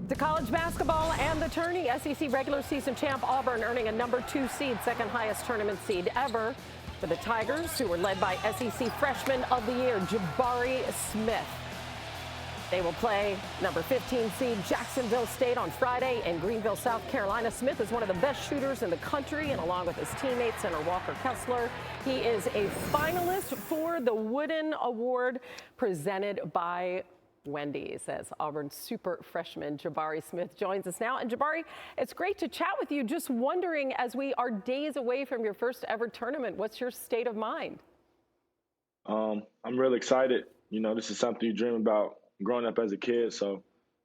To college basketball and the tourney, SEC regular season champ Auburn earning a #2 seed, second highest tournament seed ever. For the Tigers, who were led by SEC Freshman of the Year, Jabari Smith. They will play #15 seed Jacksonville State on Friday in Greenville, South Carolina. Smith is one of the best shooters in the country, and along with his teammate, center Walker Kessler, he is a finalist for the Wooden Award presented by Wendy's. As Auburn super freshman Jabari Smith joins us now. And Jabari, it's great to chat with you. Just wondering, as we are days away from your first ever tournament, what's your state of mind? I'm really excited. You know, this is something you dream about growing up as a kid. So,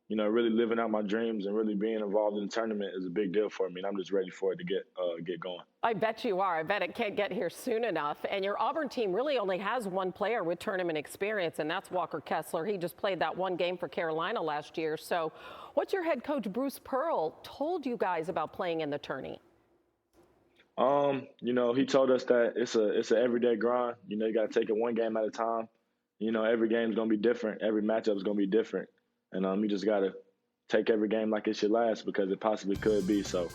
you know, really living out my dreams and really being involved in the tournament is a big deal for me. And I'm just ready for it to get going. I bet you are. I bet it can't get here soon enough. And your Auburn team really only has one player with tournament experience, and that's Walker Kessler. He just played that one game for Carolina last year. So what's your head coach, Bruce Pearl, told you guys about playing in the tourney? You know, he told us that it's an everyday grind. You know, you got to take it one game at a time. You know, every game's going to be different. Every matchup is going to be different. And you just got to take every game like it should last, because it possibly could be. So,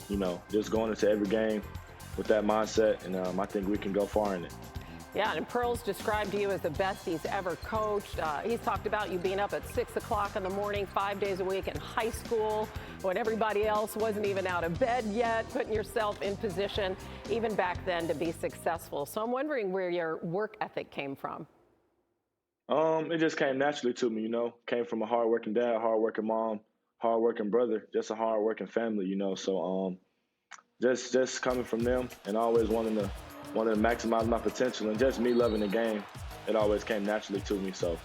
you know, just going into every game with that mindset, and I think we can go far in it. Yeah, and Pearl's described you as the best he's ever coached. He's talked about you being up at 6 o'clock in the morning, 5 days a week in high school, when everybody else wasn't even out of bed yet, putting yourself in position, even back then, to be successful. So I'm wondering where your work ethic came from. It just came naturally to me, you know. Came from a hardworking dad, hardworking mom, hardworking brother, just a hardworking family, you know. So just coming from them and always wanting to maximize my potential, and just me loving the game, it always came naturally to me. So,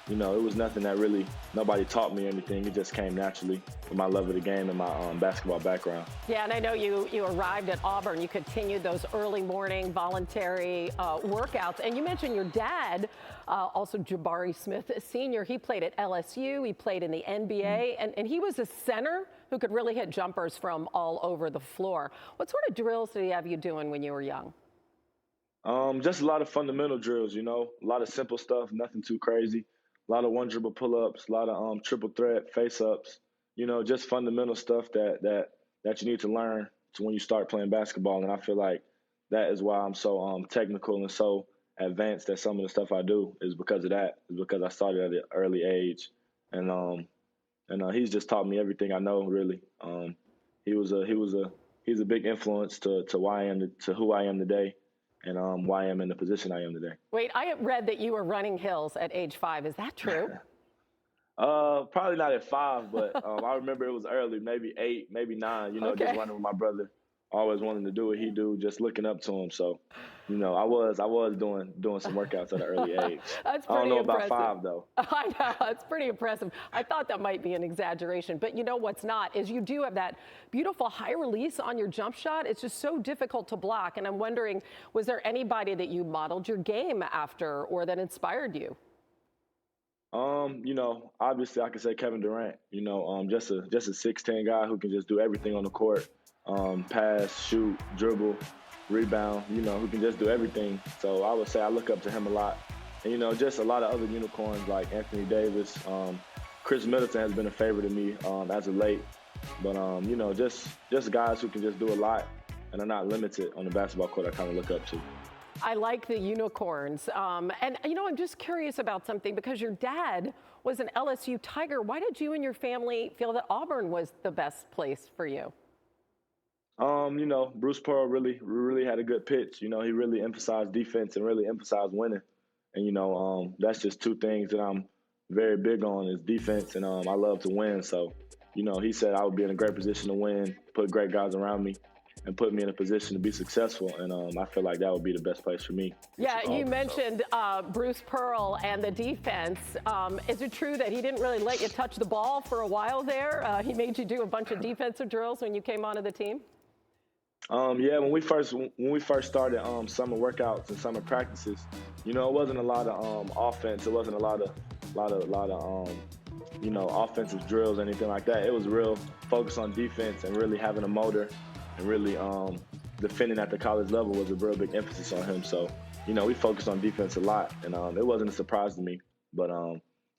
you know, it was nothing that really nobody taught me anything. It just came naturally from my love of the game and my basketball background. Yeah, and I know you arrived at Auburn. You continued those early morning voluntary workouts. And you mentioned your dad, also Jabari Smith, Sr. He played at LSU. He played in the NBA. And he was a center who could really hit jumpers from all over the floor. What sort of drills did he have you doing when you were young? Just a lot of fundamental drills, you know, a lot of simple stuff, nothing too crazy. A lot of one dribble pull-ups, a lot of triple threat face-ups, you know, just fundamental stuff that you need to learn to when you start playing basketball. And I feel like that is why I'm so technical and so advanced at some of the stuff I do, is because of that. Is because I started at an early age, and he's just taught me everything I know, really. He's a big influence to who I am today. And why I'm in the position I am today. Wait, I read that you were running hills at age 5. Is that true? Probably not at 5, but I remember it was early, maybe 8, maybe 9. You know, Okay. Just running with my brother, always wanting to do what he do, just looking up to him. So, you know, I was doing some workouts at an early age. That's pretty I don't know impressive. about 5 though. I know, it's pretty impressive. I thought that might be an exaggeration, but you know what's not is you do have that beautiful high release on your jump shot. It's just so difficult to block, and I'm wondering, was there anybody that you modeled your game after or that inspired you? You know, obviously I could say Kevin Durant. You know, just a 6'10" guy who can just do everything on the court. Pass, shoot, dribble, rebound, you know, who can just do everything. So I would say I look up to him a lot. And, you know, just a lot of other unicorns like Anthony Davis. Chris Middleton has been a favorite of me as of late. But, you know, just guys who can just do a lot and are not limited on the basketball court I kind of look up to. I like the unicorns. And, you know, I'm just curious about something, because your dad was an LSU Tiger. Why did you and your family feel that Auburn was the best place for you? You know, Bruce Pearl really had a good pitch. You know, he really emphasized defense and really emphasized winning. And, you know, that's just two things that I'm very big on, is defense, and I love to win. So, you know, he said I would be in a great position to win, put great guys around me, and put me in a position to be successful. And I feel like that would be the best place for me. Yeah, you mentioned Bruce Pearl and the defense. Is it true that he didn't really let you touch the ball for a while there? He made you do a bunch of defensive drills when you came onto the team? Yeah, when we first started summer workouts and summer practices, you know, it wasn't a lot of offense. It wasn't a lot of you know, offensive drills or anything like that. It was real focus on defense and really having a motor, and really defending at the college level was a real big emphasis on him. So, you know, we focused on defense a lot, and it wasn't a surprise to me. But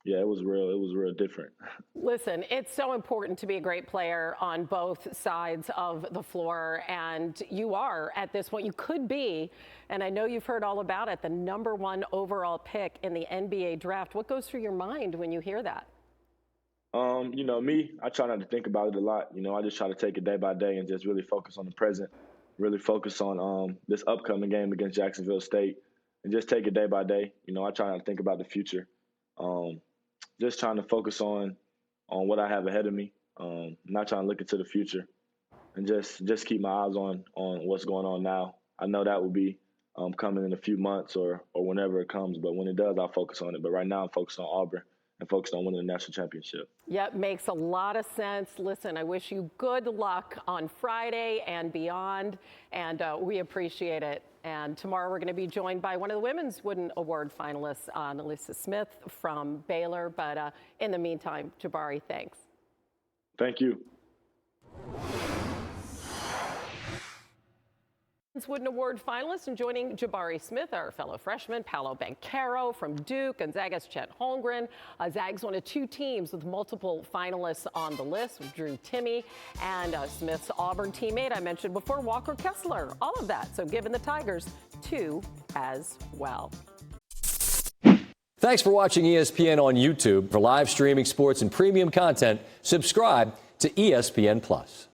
yeah, it was real. It was real different. Listen, it's so important to be a great player on both sides of the floor, and you are at this point. You could be, and I know you've heard all about it, the #1 overall pick in the NBA draft. What goes through your mind when you hear that? You know, me, I try not to think about it a lot. You know, I just try to take it day by day and just really focus on the present, really focus on this upcoming game against Jacksonville State, and just take it day by day. You know, I try not to think about the future. Um, just trying to focus on what I have ahead of me. Not trying to look into the future, and just keep my eyes on what's going on now. I know that will be coming in a few months or whenever it comes, but when it does, I'll focus on it. But right now, I'm focused on Auburn and focused on winning the national championship. Yep, makes a lot of sense. Listen, I wish you good luck on Friday and beyond, and we appreciate it. And tomorrow we're going to be joined by one of the Women's Wooden Award finalists, Alyssa Smith from Baylor. But in the meantime, Jabari, thanks. Thank you. Wooden Award finalists, and joining Jabari Smith, our fellow freshman, Paolo Banchero from Duke, Gonzaga's Chet Holmgren. Zags one of 2 teams with multiple finalists on the list, with Drew Timme and Smith's Auburn teammate I mentioned before, Walker Kessler. All of that. So giving the Tigers 2 as well. Thanks for watching ESPN on YouTube. For live streaming sports and premium content, subscribe to ESPN+.